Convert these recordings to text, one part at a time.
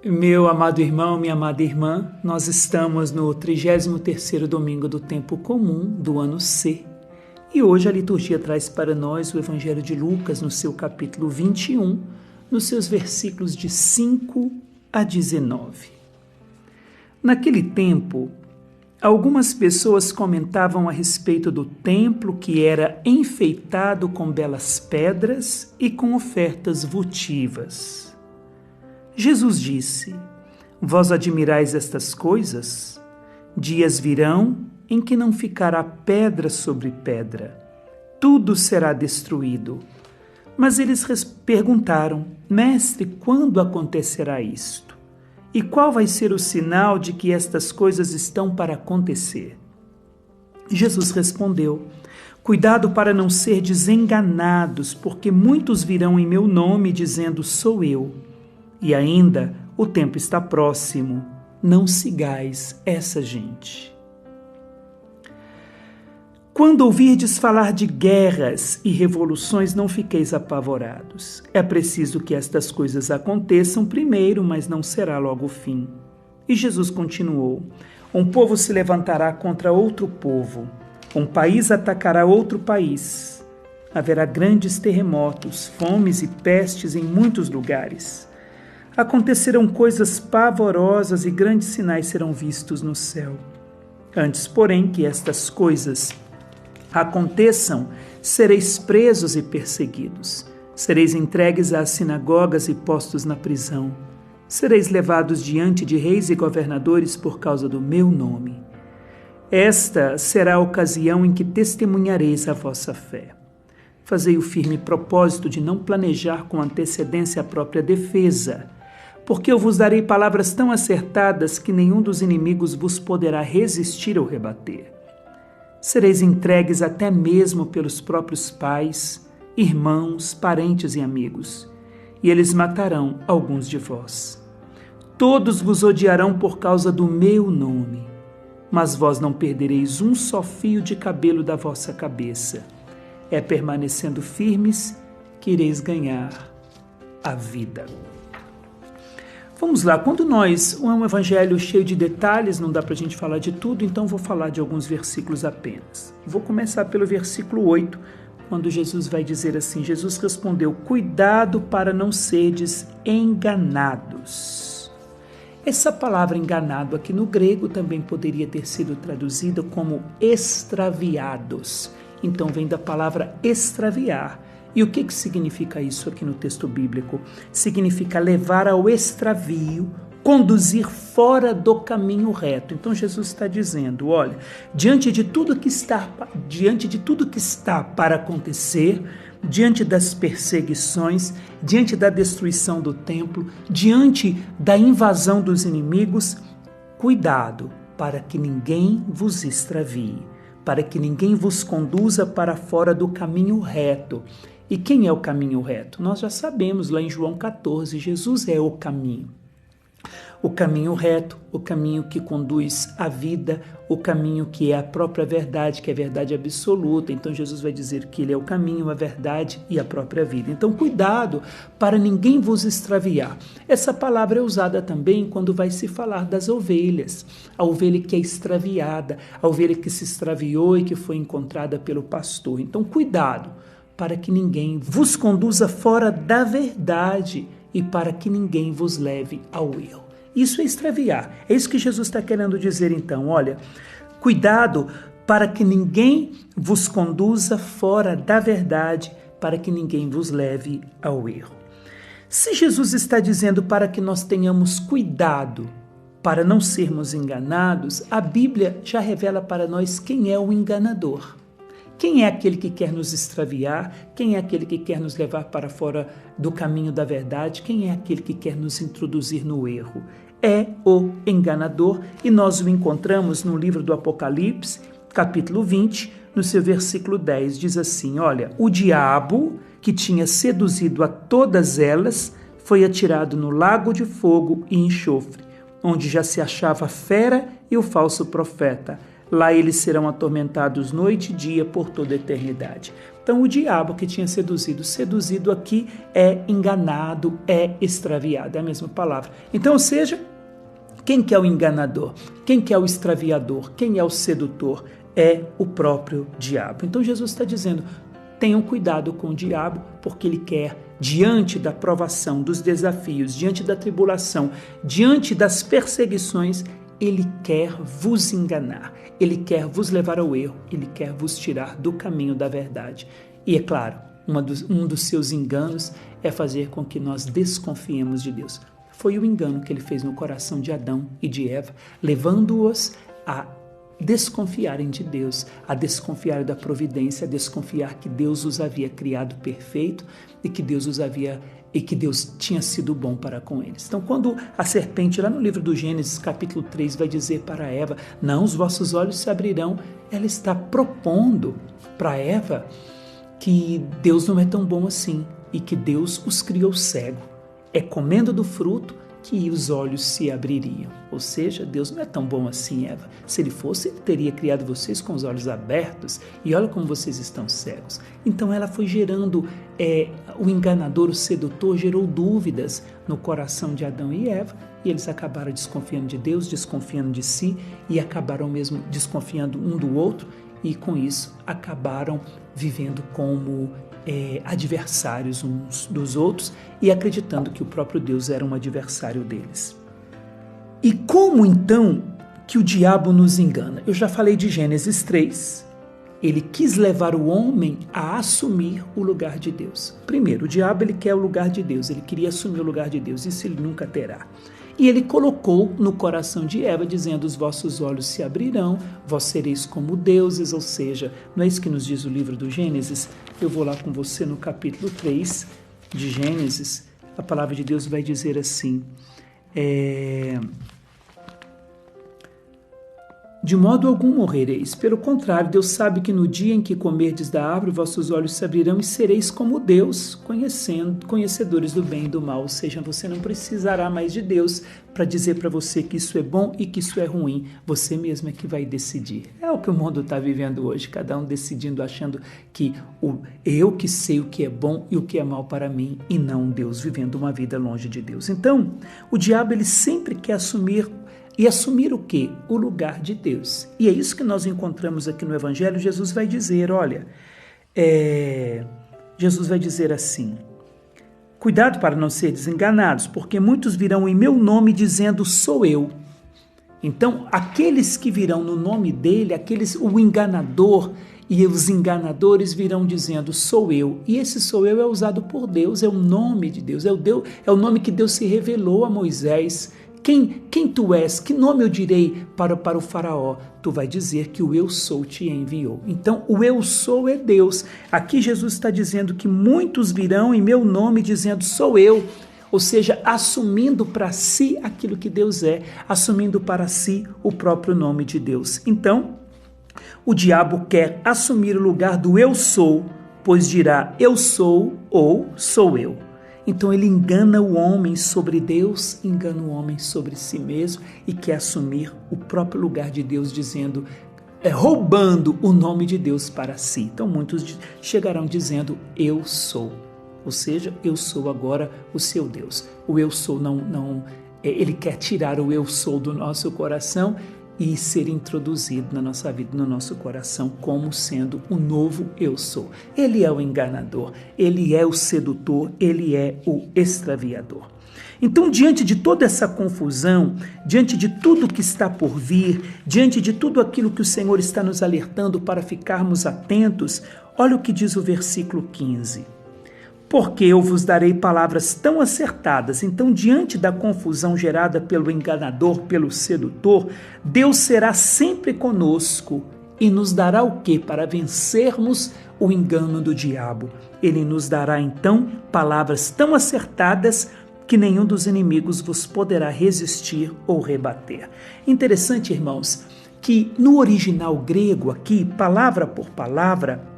Meu amado irmão, minha amada irmã, nós estamos no 33º domingo do tempo comum do ano C. E hoje a liturgia traz para nós o Evangelho de Lucas no seu capítulo 21, nos seus versículos de 5 a 19. Naquele tempo, algumas pessoas comentavam a respeito do templo que era enfeitado com belas pedras e com ofertas votivas. Jesus disse: Vós admirais estas coisas? Dias virão em que não ficará pedra sobre pedra. Tudo será destruído. Mas eles perguntaram: Mestre, quando acontecerá isto? E qual vai ser o sinal de que estas coisas estão para acontecer? Jesus respondeu: Cuidado para não serdes enganados, porque muitos virão em meu nome dizendo: Sou eu. E ainda, o tempo está próximo. Não sigais essa gente. Quando ouvirdes falar de guerras e revoluções, não fiqueis apavorados. É preciso que estas coisas aconteçam primeiro, mas não será logo o fim. E Jesus continuou: Um povo se levantará contra outro povo. Um país atacará outro país. Haverá grandes terremotos, fomes e pestes em muitos lugares. Acontecerão coisas pavorosas e grandes sinais serão vistos no céu. Antes, porém, que estas coisas aconteçam, sereis presos e perseguidos. Sereis entregues às sinagogas e postos na prisão. Sereis levados diante de reis e governadores por causa do meu nome. Esta será a ocasião em que testemunhareis a vossa fé. Fazei o firme propósito de não planejar com antecedência a própria defesa, porque eu vos darei palavras tão acertadas que nenhum dos inimigos vos poderá resistir ou rebater. Sereis entregues até mesmo pelos próprios pais, irmãos, parentes e amigos, e eles matarão alguns de vós. Todos vos odiarão por causa do meu nome, mas vós não perdereis um só fio de cabelo da vossa cabeça. É permanecendo firmes que ireis ganhar a vida. Vamos lá, é um evangelho cheio de detalhes, não dá para a gente falar de tudo, então vou falar de alguns versículos apenas. Vou começar pelo versículo 8, quando Jesus vai dizer assim: Jesus respondeu: Cuidado para não serdes enganados. Essa palavra enganado aqui no grego também poderia ter sido traduzida como extraviados. Então vem da palavra extraviar. E o que significa isso aqui no texto bíblico? Significa levar ao extravio, conduzir fora do caminho reto. Então Jesus está dizendo: olha, diante de tudo que está para acontecer, diante das perseguições, diante da destruição do templo, diante da invasão dos inimigos, cuidado para que ninguém vos extravie, para que ninguém vos conduza para fora do caminho reto. E quem é o caminho reto? Nós já sabemos lá em João 14, Jesus é o caminho. O caminho reto, o caminho que conduz à vida, o caminho que é a própria verdade, que é a verdade absoluta. Então Jesus vai dizer que ele é o caminho, a verdade e a própria vida. Então cuidado para ninguém vos extraviar. Essa palavra é usada também quando vai se falar das ovelhas. A ovelha que é extraviada, a ovelha que se extraviou e que foi encontrada pelo pastor. Então cuidado para que ninguém vos conduza fora da verdade e para que ninguém vos leve ao erro. Isso é extraviar. É isso que Jesus está querendo dizer então. Olha, cuidado para que ninguém vos conduza fora da verdade, para que ninguém vos leve ao erro. Se Jesus está dizendo para que nós tenhamos cuidado, para não sermos enganados, a Bíblia já revela para nós quem é o enganador. Quem é aquele que quer nos extraviar? Quem é aquele que quer nos levar para fora do caminho da verdade? Quem é aquele que quer nos introduzir no erro? É o enganador, e nós o encontramos no livro do Apocalipse, capítulo 20, no seu versículo 10, diz assim: olha, o diabo, que tinha seduzido a todas elas, foi atirado no lago de fogo e enxofre, onde já se achava a fera e o falso profeta. Lá eles serão atormentados noite e dia por toda a eternidade. Então o diabo que tinha seduzido aqui é enganado, é extraviado, é a mesma palavra. Então, ou seja, quem que é o enganador? Quem que é o extraviador? Quem é o sedutor? É o próprio diabo. Então Jesus está dizendo, tenham cuidado com o diabo, porque ele quer, diante da provação, dos desafios, diante da tribulação, diante das perseguições, ele quer vos enganar, ele quer vos levar ao erro, ele quer vos tirar do caminho da verdade. E é claro, um dos seus enganos é fazer com que nós desconfiemos de Deus. Foi o engano que ele fez no coração de Adão e de Eva, levando-os a desconfiarem de Deus, a desconfiar da providência, a desconfiar que Deus os havia criado perfeito e que Deus tinha sido bom para com eles. Então, quando a serpente, lá no livro do Gênesis, capítulo 3, vai dizer para Eva, não, os vossos olhos se abrirão, ela está propondo para Eva que Deus não é tão bom assim e que Deus os criou cego. É comendo do fruto que os olhos se abririam. Ou seja, Deus não é tão bom assim, Eva. Se ele fosse, ele teria criado vocês com os olhos abertos e olha como vocês estão cegos. Então ela foi gerando, o enganador, o sedutor, gerou dúvidas no coração de Adão e Eva e eles acabaram desconfiando de Deus, desconfiando de si e acabaram mesmo desconfiando um do outro e com isso acabaram vivendo como adversários uns dos outros e acreditando que o próprio Deus era um adversário deles. E como então que o diabo nos engana? Eu já falei de Gênesis 3. Ele quis levar o homem a assumir o lugar de Deus. Primeiro, o diabo ele quer o lugar de Deus, ele queria assumir o lugar de Deus, isso ele nunca terá. E ele colocou no coração de Eva, dizendo, os vossos olhos se abrirão, vós sereis como deuses, ou seja, não é isso que nos diz o livro do Gênesis? Eu vou lá com você no capítulo 3 de Gênesis, a palavra de Deus vai dizer assim, de modo algum morrereis. Pelo contrário, Deus sabe que no dia em que comerdes da árvore, vossos olhos se abrirão e sereis como Deus, conhecedores do bem e do mal. Ou seja, você não precisará mais de Deus para dizer para você que isso é bom e que isso é ruim. Você mesmo é que vai decidir. É o que o mundo está vivendo hoje, cada um decidindo, achando que eu que sei o que é bom e o que é mal para mim, e não Deus, vivendo uma vida longe de Deus. Então, o diabo ele sempre quer assumir. E assumir o quê? O lugar de Deus. E é isso que nós encontramos aqui no Evangelho. Jesus vai dizer, Jesus vai dizer assim, cuidado para não seres enganados, porque muitos virão em meu nome dizendo, sou eu. Então, aqueles que virão no nome dele, o enganador e os enganadores virão dizendo, sou eu. E esse sou eu é usado por Deus, é o nome de Deus, é o nome que Deus se revelou a Moisés. Quem tu és? Que nome eu direi para o faraó? Tu vai dizer que o eu sou te enviou. Então, o eu sou é Deus. Aqui Jesus está dizendo que muitos virão em meu nome dizendo sou eu. Ou seja, assumindo para si aquilo que Deus é, assumindo para si o próprio nome de Deus. Então, o diabo quer assumir o lugar do eu sou, pois dirá eu sou ou sou eu. Então ele engana o homem sobre Deus, engana o homem sobre si mesmo e quer assumir o próprio lugar de Deus, dizendo, roubando o nome de Deus para si. Então muitos chegarão dizendo, eu sou. Ou seja, eu sou agora o seu Deus. O eu sou ele quer tirar o eu sou do nosso coração e ser introduzido na nossa vida, no nosso coração, como sendo o novo eu sou. Ele é o enganador, ele é o sedutor, ele é o extraviador. Então, diante de toda essa confusão, diante de tudo que está por vir, diante de tudo aquilo que o Senhor está nos alertando para ficarmos atentos, olha o que diz o versículo 15. Porque eu vos darei palavras tão acertadas. Então, diante da confusão gerada pelo enganador, pelo sedutor, Deus será sempre conosco e nos dará o quê? Para vencermos o engano do diabo. Ele nos dará, então, palavras tão acertadas que nenhum dos inimigos vos poderá resistir ou rebater. Interessante, irmãos, que no original grego aqui, palavra por palavra,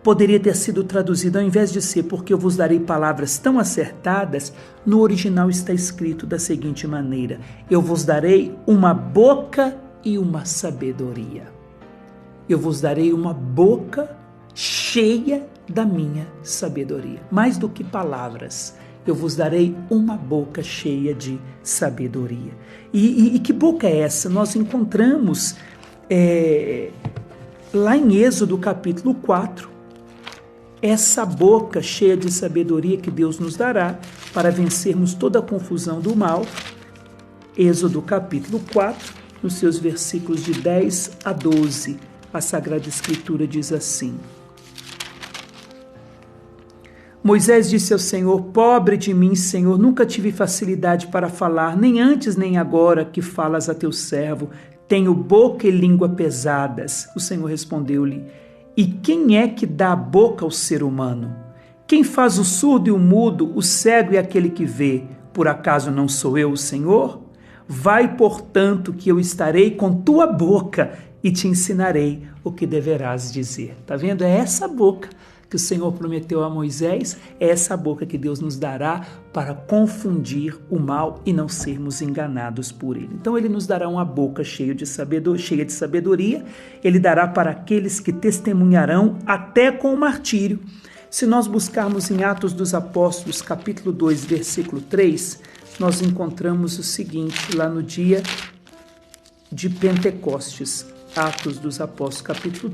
poderia ter sido traduzido, ao invés de ser porque eu vos darei palavras tão acertadas, no original está escrito da seguinte maneira, eu vos darei uma boca e uma sabedoria. Eu vos darei uma boca cheia da minha sabedoria. Mais do que palavras, eu vos darei uma boca cheia de sabedoria. E que boca é essa? Nós encontramos lá em Êxodo capítulo 4, essa boca cheia de sabedoria que Deus nos dará para vencermos toda a confusão do mal. Êxodo capítulo 4, nos seus versículos de 10 a 12, a Sagrada Escritura diz assim: Moisés disse ao Senhor: Pobre de mim, Senhor, nunca tive facilidade para falar, nem antes nem agora que falas a teu servo. Tenho boca e língua pesadas. O Senhor respondeu-lhe: E quem é que dá a boca ao ser humano? Quem faz o surdo e o mudo, o cego e aquele que vê? Por acaso não sou eu, o Senhor? Vai, portanto, que eu estarei com tua boca e te ensinarei o que deverás dizer. Tá vendo? É essa boca que o Senhor prometeu a Moisés, é essa boca que Deus nos dará para confundir o mal e não sermos enganados por ele. Então ele nos dará uma boca cheia de sabedoria, ele dará para aqueles que testemunharão até com o martírio. Se nós buscarmos em Atos dos Apóstolos, capítulo 2, versículo 3, nós encontramos o seguinte, lá no dia de Pentecostes. Atos dos Apóstolos, capítulo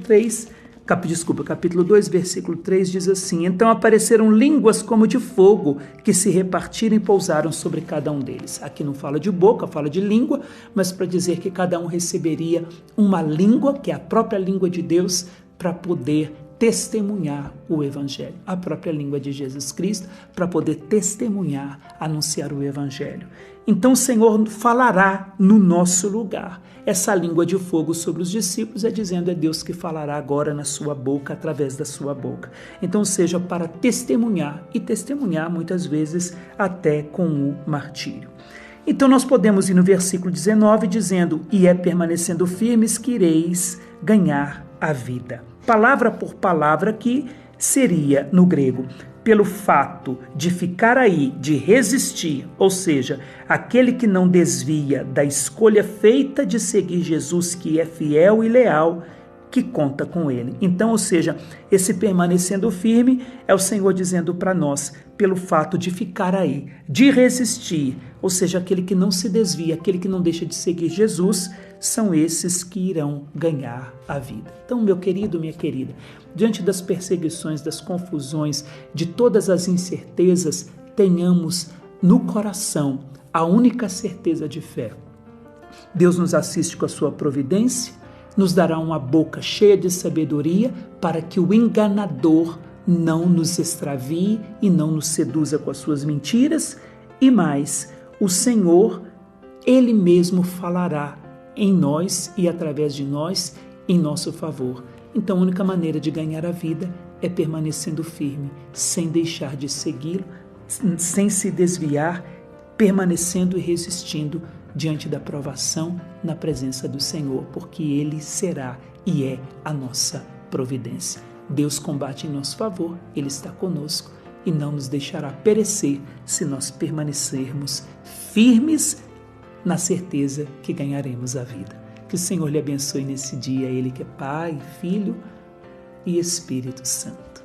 2, versículo 3 diz assim: Então apareceram línguas como de fogo, que se repartiram e pousaram sobre cada um deles. Aqui não fala de boca, fala de língua, mas para dizer que cada um receberia uma língua, que é a própria língua de Deus, para poder testemunhar o Evangelho. A própria língua de Jesus Cristo, para poder testemunhar, anunciar o Evangelho. Então o Senhor falará no nosso lugar. Essa língua de fogo sobre os discípulos é Deus que falará agora na sua boca, através da sua boca. Então seja para testemunhar, e testemunhar muitas vezes até com o martírio. Então nós podemos ir no versículo 19 dizendo: E é permanecendo firmes que ireis ganhar a vida. Palavra por palavra que seria no grego: pelo fato de ficar aí, de resistir, ou seja, aquele que não desvia da escolha feita de seguir Jesus, que é fiel e leal, que conta com ele. Então, ou seja, esse permanecendo firme é o Senhor dizendo para nós, pelo fato de ficar aí, de resistir, ou seja, aquele que não se desvia, aquele que não deixa de seguir Jesus, são esses que irão ganhar a vida. Então, meu querido, minha querida, diante das perseguições, das confusões, de todas as incertezas, tenhamos no coração a única certeza de fé. Deus nos assiste com a sua providência, nos dará uma boca cheia de sabedoria para que o enganador não nos extravie e não nos seduza com as suas mentiras. E mais, o Senhor, Ele mesmo falará em nós e através de nós em nosso favor. Então a única maneira de ganhar a vida é permanecendo firme, sem deixar de segui-lo, sem se desviar, permanecendo e resistindo diante da provação na presença do Senhor, porque Ele será e é a nossa providência. Deus combate em nosso favor, Ele está conosco e não nos deixará perecer se nós permanecermos firmes na certeza que ganharemos a vida. Que o Senhor lhe abençoe nesse dia, Ele que é Pai, Filho e Espírito Santo.